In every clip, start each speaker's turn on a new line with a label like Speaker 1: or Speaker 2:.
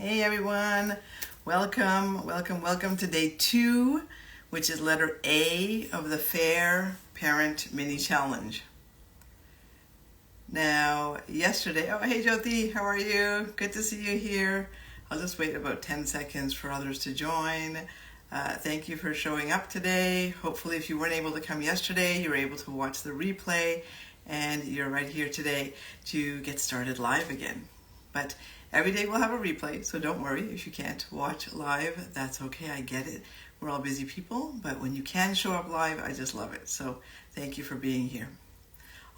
Speaker 1: Hey everyone, welcome to day 2, which is letter A of the FAIR Parent Mini Challenge. Now, yesterday, oh hey Jyoti, how are you? Good to see you here. I'll just wait about 10 seconds for others to join. Thank you for showing up today. Hopefully if you weren't able to come yesterday, you were able to watch the replay and you're right here today to get started live again. But every day we'll have a replay, so don't worry if you can't watch live. That's okay, I get it. We're all busy people, but when you can show up live, I just love it. So thank you for being here.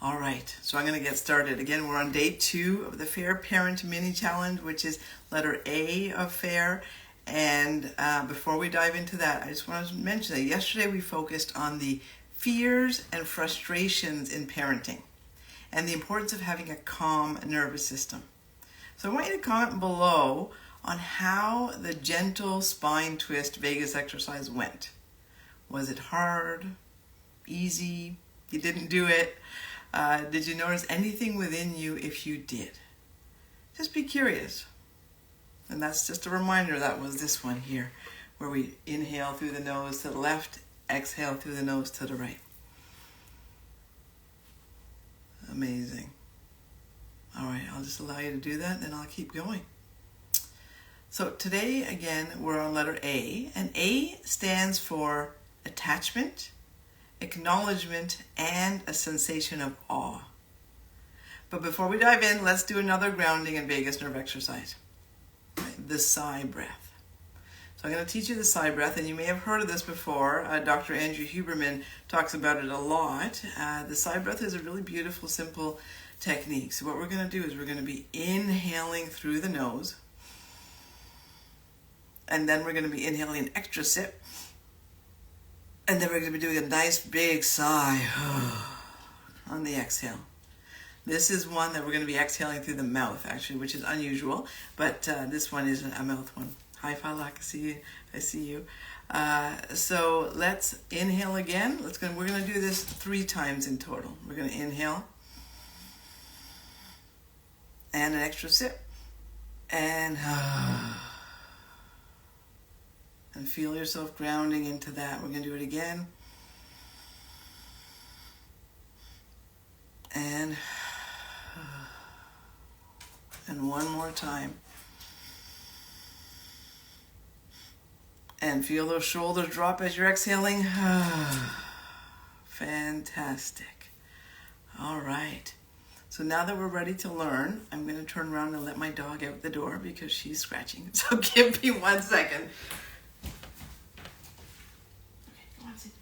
Speaker 1: All right, so I'm going to get started. Again, we're on day 2 of the FAIR Parent Mini Challenge, which is letter A of FAIR. And before we dive into that, I just want to mention that yesterday we focused on the fears and frustrations in parenting and the importance of having a calm nervous system. So I want you to comment below on how the gentle spine twist vagus exercise went. Was it hard? Easy? You didn't do it? Did you notice anything within you if you did? Just be curious. And that's just a reminder, that was this one here, where we inhale through the nose to the left, exhale through the nose to the right. Amazing. All right, I'll just allow you to do that, then I'll keep going. So today, again, we're on letter A, and A stands for attachment, acknowledgement, and a sensation of awe. But before we dive in, let's do another grounding and vagus nerve exercise. The sigh breath. So I'm going to teach you the sigh breath, and you may have heard of this before. Dr. Andrew Huberman talks about it a lot. The sigh breath is a really beautiful, simple technique. So what we're going to do is we're going to be inhaling through the nose, and then we're going to be inhaling an extra sip, and then we're going to be doing a nice big sigh on the exhale. This is one that we're going to be exhaling through the mouth, actually, which is unusual, but this one is a mouth one. Hi, Falak, I see you. So let's inhale again. We're going to do this 3 times in total. We're going to inhale, and an extra sip, and feel yourself grounding into that. We're going to do it again, and one more time, and feel those shoulders drop as you're exhaling. Fantastic. All right. So now that we're ready to learn, I'm going to turn around and let my dog out the door because she's scratching. So give me 1 second. Okay, come on, sit.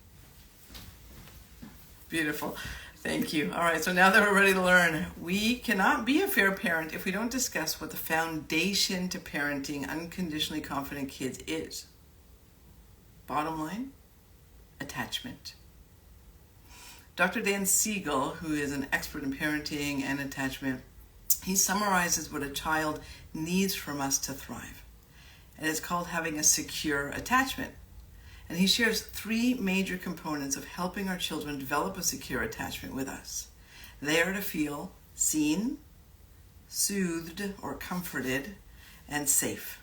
Speaker 1: Beautiful. Thank you. All right, so now that we're ready to learn, we cannot be a fair parent if we don't discuss what the foundation to parenting unconditionally confident kids is. Bottom line, attachment. Dr. Dan Siegel, who is an expert in parenting and attachment, he summarizes what a child needs from us to thrive. And it's called having a secure attachment. And he shares 3 major components of helping our children develop a secure attachment with us. They are to feel seen, soothed or comforted, and safe.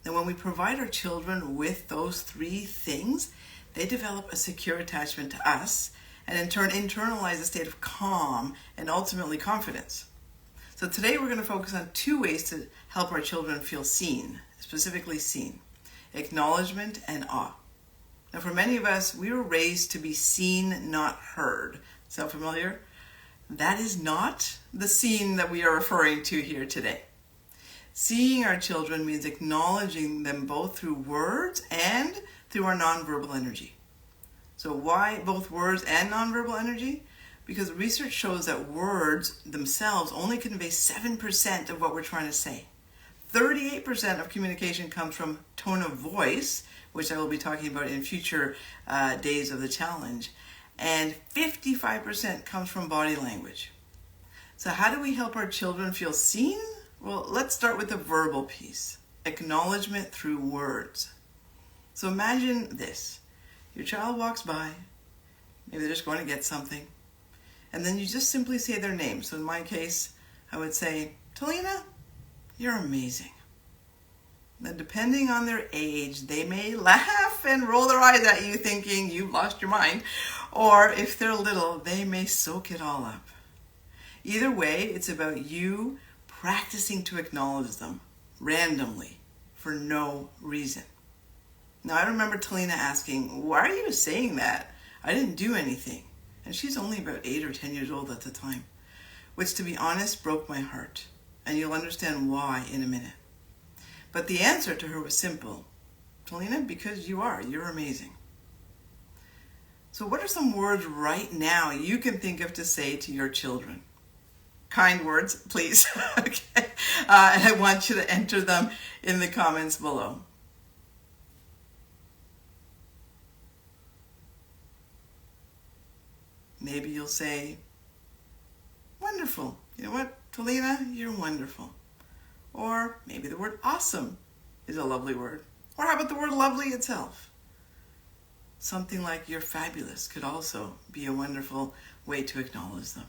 Speaker 1: And when we provide our children with those 3 things, they develop a secure attachment to us, and in turn internalize a state of calm and ultimately confidence. So today we're going to focus on 2 ways to help our children feel seen, specifically seen: acknowledgement and awe. Now for many of us, we were raised to be seen, not heard. Sound familiar? That is not the seen that we are referring to here today. Seeing our children means acknowledging them both through words and through our nonverbal energy. So why both words and nonverbal energy? Because research shows that words themselves only convey 7% of what we're trying to say. 38% of communication comes from tone of voice, which I will be talking about in future days of the challenge, and 55% comes from body language. So how do we help our children feel seen? Well, let's start with the verbal piece, acknowledgement through words. So imagine this. Your child walks by, maybe they're just going to get something, and then you just simply say their name. So in my case, I would say, Talina, you're amazing. Now, depending on their age, they may laugh and roll their eyes at you thinking you've lost your mind. Or if they're little, they may soak it all up. Either way, it's about you practicing to acknowledge them randomly for no reason. Now, I remember Talina asking, "Why are you saying that? I didn't do anything." And she's only about 8 or 10 years old at the time, which, to be honest, broke my heart. And you'll understand why in a minute. But the answer to her was simple. "Talina, because you're amazing." So what are some words right now you can think of to say to your children? Kind words, please. Okay. And I want you to enter them in the comments below. Maybe you'll say, "Wonderful. You know what, Talina, you're wonderful." Or maybe the word awesome is a lovely word. Or how about the word lovely itself? Something like "you're fabulous" could also be a wonderful way to acknowledge them.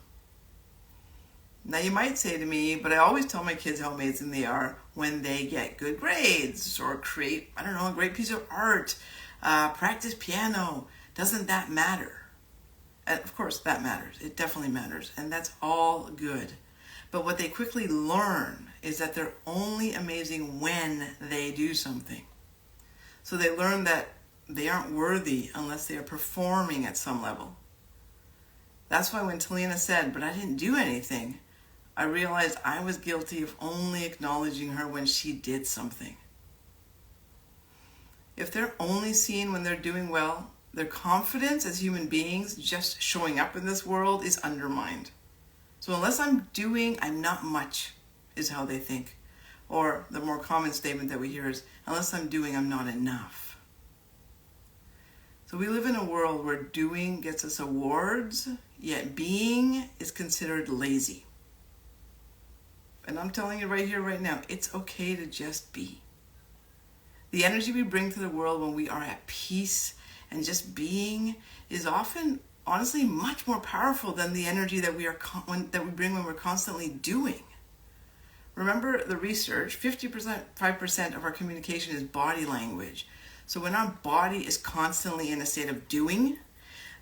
Speaker 1: Now you might say to me, "But I always tell my kids how amazing they are when they get good grades or create, a great piece of art, practice piano. Doesn't that matter?" And of course that matters. It definitely matters. And that's all good. But what they quickly learn is that they're only amazing when they do something. So they learn that they aren't worthy unless they are performing at some level. That's why when Talina said, "But I didn't do anything," I realized I was guilty of only acknowledging her when she did something. If they're only seen when they're doing well, their confidence as human beings just showing up in this world is undermined. So unless I'm doing, I'm not much, is how they think. Or the more common statement that we hear is, "Unless I'm doing, I'm not enough." So we live in a world where doing gets us awards, yet being is considered lazy. And I'm telling you right here, right now, it's okay to just be. The energy we bring to the world when we are at peace and just being is often, honestly, much more powerful than the energy that we bring when we're constantly doing. Remember the research, 5% of our communication is body language. So when our body is constantly in a state of doing,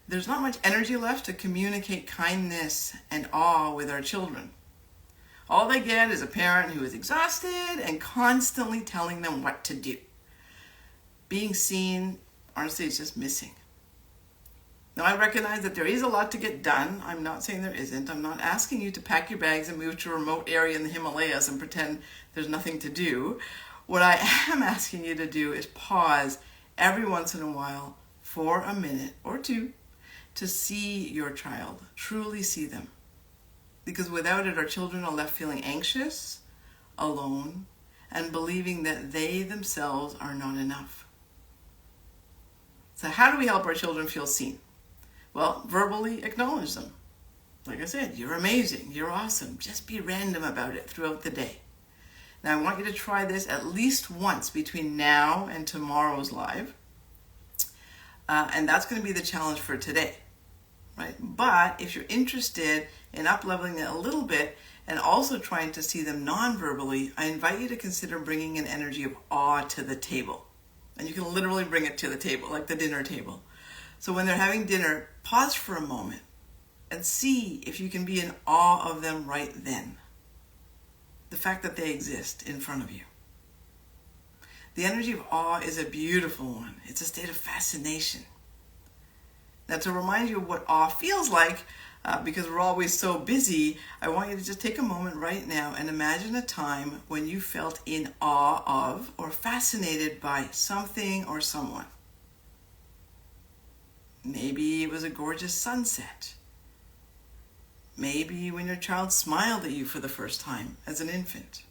Speaker 1: there's not much energy left to communicate kindness and awe with our children. All they get is a parent who is exhausted and constantly telling them what to do. Being seen, honestly, is just missing. Now, I recognize that there is a lot to get done. I'm not saying there isn't. I'm not asking you to pack your bags and move to a remote area in the Himalayas and pretend there's nothing to do. What I am asking you to do is pause every once in a while for a minute or two to see your child, truly see them. Because without it, our children are left feeling anxious, alone, and believing that they themselves are not enough. So how do we help our children feel seen? Well, verbally acknowledge them. Like I said, "You're amazing, you're awesome." Just be random about it throughout the day. Now, I want you to try this at least once between now and tomorrow's live. And that's going to be the challenge for today, right? But if you're interested in up-leveling it a little bit and also trying to see them non-verbally, I invite you to consider bringing an energy of awe to the table. And you can literally bring it to the table, like the dinner table. So when they're having dinner, pause for a moment and see if you can be in awe of them right then. The fact that they exist in front of you. The energy of awe is a beautiful one. It's a state of fascination. Now, to remind you of what awe feels like, because we're always so busy, I want you to just take a moment right now and imagine a time when you felt in awe of or fascinated by something or someone. Maybe it was a gorgeous sunset. Maybe when your child smiled at you for the first time as an infant.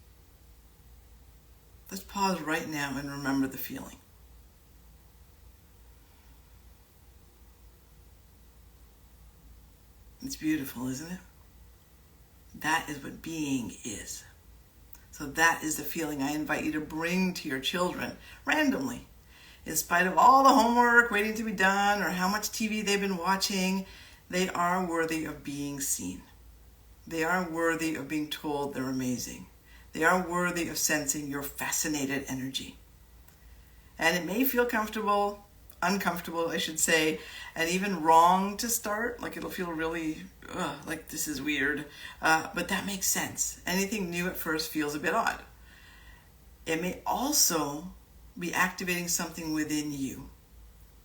Speaker 1: Let's pause right now and remember the feeling. It's beautiful, isn't it? That is what being is. So that is the feeling I invite you to bring to your children randomly. In spite of all the homework waiting to be done or how much TV they've been watching, they are worthy of being seen. They are worthy of being told they're amazing. They are worthy of sensing your fascinated energy. And it may feel uncomfortable, I should say, and even wrong to start. Like it'll feel really, like this is weird. But that makes sense. Anything new at first feels a bit odd. It may also be activating something within you,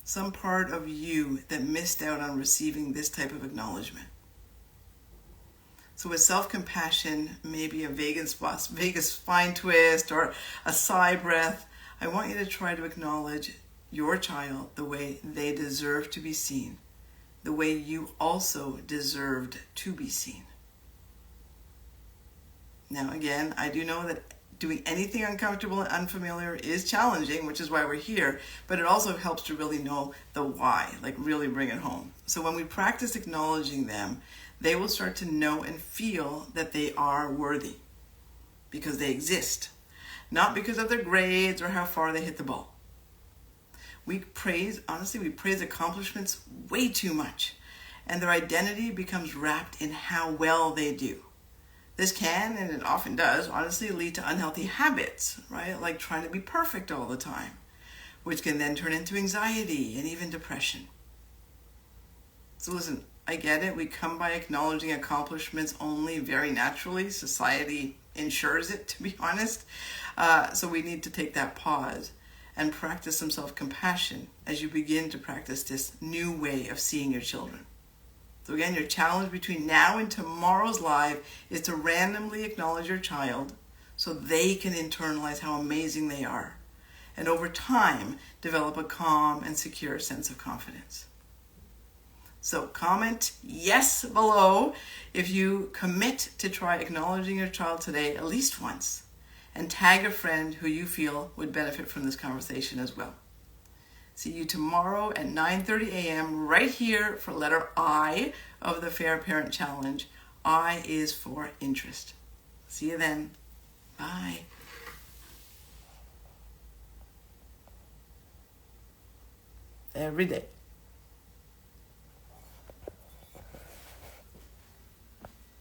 Speaker 1: some part of you that missed out on receiving this type of acknowledgement. So with self-compassion, maybe a Vegas spine twist or a sigh breath, I want you to try to acknowledge your child the way they deserve to be seen, the way you also deserved to be seen. Now again, I do know that doing anything uncomfortable and unfamiliar is challenging, which is why we're here, but it also helps to really know the why, like really bring it home. So when we practice acknowledging them, they will start to know and feel that they are worthy because they exist, not because of their grades or how far they hit the ball. We praise accomplishments way too much, and their identity becomes wrapped in how well they do. This can, and it often does, honestly lead to unhealthy habits, right? Like trying to be perfect all the time, which can then turn into anxiety and even depression. So listen, I get it. We come by acknowledging accomplishments only very naturally. Society ensures it, to be honest. So we need to take that pause and practice some self-compassion as you begin to practice this new way of seeing your children. So again, your challenge between now and tomorrow's live is to randomly acknowledge your child so they can internalize how amazing they are. And over time, develop a calm and secure sense of confidence. So comment yes below if you commit to try acknowledging your child today at least once, and tag a friend who you feel would benefit from this conversation as well. See you tomorrow at 9:30 a.m. right here for letter I of the Fair Parent Challenge. I is for interest. See you then. Bye. Every day.